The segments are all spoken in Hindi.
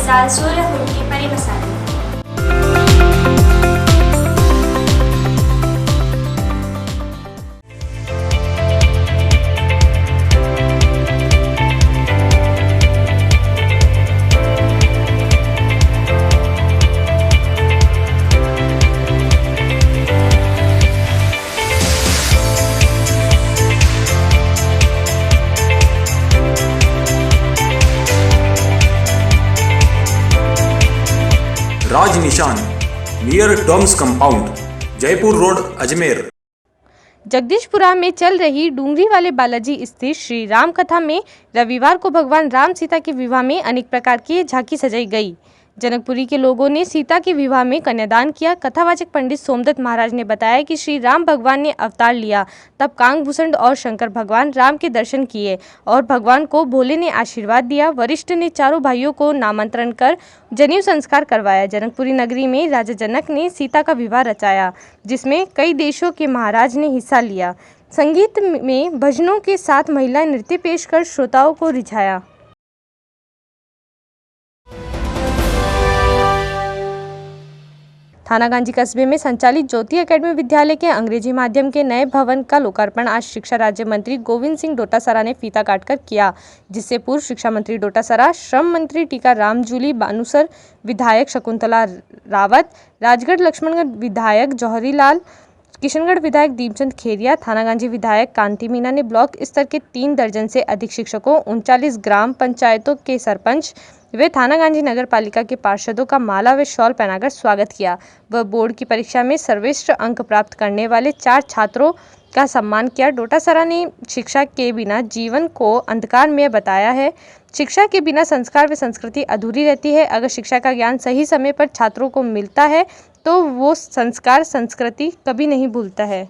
मिसाल सूर्यकुंड की परी मसाली। Raj Nishan near Doms compound, Jaipur road, Ajmer. Jagdishpura में चल रही डूंगरी वाले बालाजी स्थित श्री राम कथा में रविवार को भगवान राम सीता के विवाह में अनेक प्रकार की झांकी सजाई गई। जनकपुरी के लोगों ने सीता के विवाह में कन्यादान किया। कथावाचक पंडित सोमदत्त महाराज ने बताया कि श्री राम भगवान ने अवतार लिया, तब कांगभूषण और शंकर भगवान राम के दर्शन किए और भगवान को भोले ने आशीर्वाद दिया। वरिष्ठ ने चारों भाइयों को नामांतरण कर जनेऊ संस्कार करवाया। जनकपुरी नगरी में राजा जनक ने सीता का विवाह रचाया, जिसमें कई देशों के महाराज ने हिस्सा लिया। संगीत में भजनों के साथ महिला नृत्य पेश कर श्रोताओं को रिझाया। थानागांजी कस्बे में संचालित ज्योति एकेडमी विद्यालय के अंग्रेजी माध्यम के नए भवन का लोकार्पण आज शिक्षा राज्य मंत्री गोविंद सिंह डोटासरा ने फीता काटकर किया, जिससे पूर्व शिक्षा मंत्री डोटासरा, श्रम मंत्री टीकाराम जूली, बानुसर विधायक शकुंतला रावत, राजगढ़ लक्ष्मणगढ़ विधायक जौहरीलाल, किशनगढ़ विधायक दीपचंद खेरिया, थानागांजी विधायक कांति मीना ने ब्लॉक स्तर के 3 दर्जन से अधिक शिक्षकों, 39 ग्राम पंचायतों के सरपंच वे थानागांजी नगर पालिका के पार्षदों का माला व शॉल पहनाकर स्वागत किया। वह बोर्ड की परीक्षा में सर्वश्रेष्ठ अंक प्राप्त करने वाले 4 छात्रों का सम्मान किया। डोटासरा ने शिक्षा के बिना जीवन को अंधकार में बताया है। शिक्षा के बिना संस्कार व संस्कृति अधूरी रहती है। अगर शिक्षा का ज्ञान सही समय पर छात्रों को मिलता है तो वो संस्कार संस्कृति कभी नहीं भूलता है।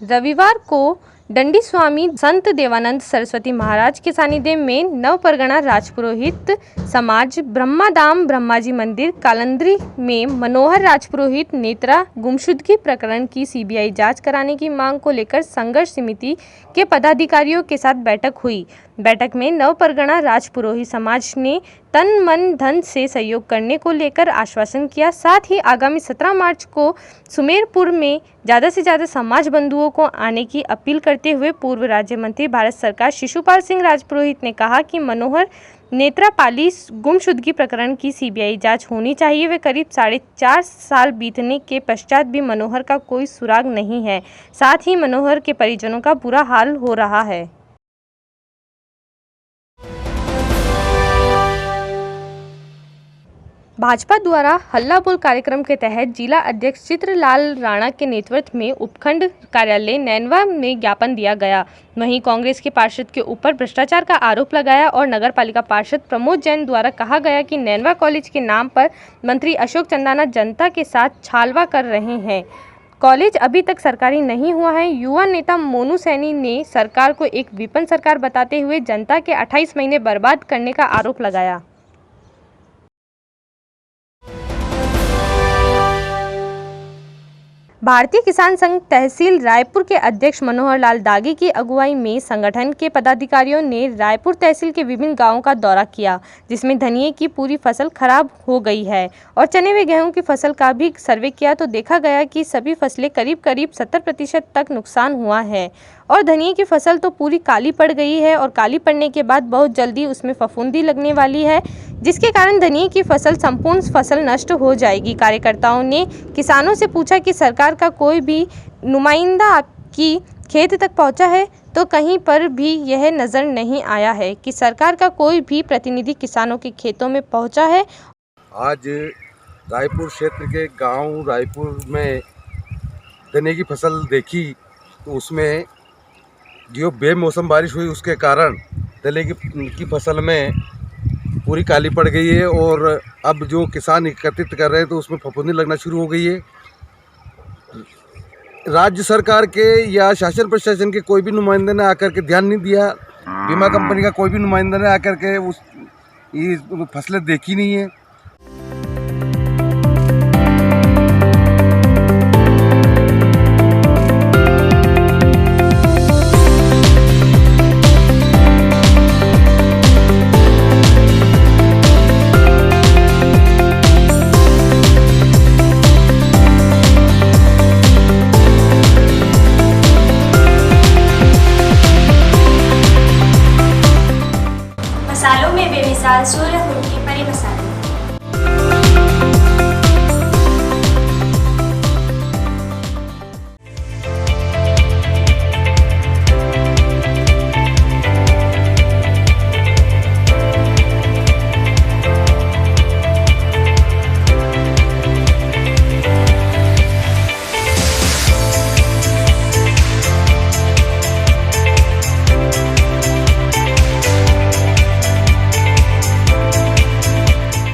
रविवार को डंडी स्वामी संत देवानंद सरस्वती महाराज के सानिध्य में नवपरगना राजपुरोहित समाज ब्रह्माधाम ब्रह्माजी मंदिर कालंद्री में मनोहर राजपुरोहित नेत्रा गुमशुदगी प्रकरण की सीबीआई जांच कराने की मांग को लेकर संघर्ष समिति के पदाधिकारियों के साथ बैठक हुई। बैठक में नवपरगना राजपुरोहित समाज ने तन मन धन से सहयोग करने को लेकर आश्वासन किया। साथ ही आगामी 17 मार्च को सुमेरपुर में ज़्यादा से ज़्यादा समाज बंधुओं को आने की अपील करते हुए पूर्व राज्य मंत्री भारत सरकार शिशुपाल सिंह राजपुरोहित ने कहा कि मनोहर नेत्रापाली गुमशुदगी प्रकरण की सीबीआई जांच होनी चाहिए। वे करीब 4.5 साल बीतने के पश्चात भी मनोहर का कोई सुराग नहीं है। साथ ही मनोहर के परिजनों का बुरा हाल हो रहा है। भाजपा द्वारा हल्ला बोल कार्यक्रम के तहत जिला अध्यक्ष चित्रलाल राणा के नेतृत्व में उपखंड कार्यालय नैनवा में ज्ञापन दिया गया। वहीं कांग्रेस के पार्षद के ऊपर भ्रष्टाचार का आरोप लगाया और नगर पालिका पार्षद प्रमोद जैन द्वारा कहा गया कि नैनवा कॉलेज के नाम पर मंत्री अशोक चंदाना जनता के साथ छालवा कर रहे हैं। कॉलेज अभी तक सरकारी नहीं हुआ है। युवा नेता मोनू सैनी ने सरकार को एक विपन्न सरकार बताते हुए जनता के 28 महीने बर्बाद करने का आरोप लगाया। भारतीय किसान संघ तहसील रायपुर के अध्यक्ष मनोहर लाल दागी की अगुवाई में संगठन के पदाधिकारियों ने रायपुर तहसील के विभिन्न गांवों का दौरा किया, जिसमें धनिये की पूरी फसल खराब हो गई है और चने व गेहूं की फसल का भी सर्वे किया तो देखा गया कि सभी फसलें करीब 70% तक नुकसान हुआ है और धनिये की फसल तो पूरी काली पड़ गई है और काली पड़ने के बाद बहुत जल्दी उसमें फफूंदी लगने वाली है, जिसके कारण धनिये की फसल संपूर्ण फसल नष्ट हो जाएगी। कार्यकर्ताओं ने किसानों से पूछा कि सरकार का कोई भी नुमाइंदा आपकी खेत तक पहुंचा है तो कहीं पर भी यह नज़र नहीं आया है कि सरकार का कोई भी प्रतिनिधि किसानों के खेतों में पहुंचा है। आज रायपुर क्षेत्र के गांव रायपुर में धनिये की फसल देखी तो उसमें जो बेमौसम बारिश हुई उसके कारण धनिये की फसल में पूरी काली पड़ गई है और अब जो किसान एकत्रित कर रहे हैं तो उसमें फफूंदी लगना शुरू हो गई है। राज्य सरकार के या शासन प्रशासन के कोई भी नुमाइंदे ने आकर के ध्यान नहीं दिया, बीमा कंपनी का कोई भी नुमाइंदा ने आकर के ये फसलें देखी नहीं है। सूर्यमुखी paneer masala.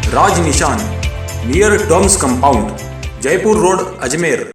Raj Nishan near Doms compound, Jaipur road, Ajmer.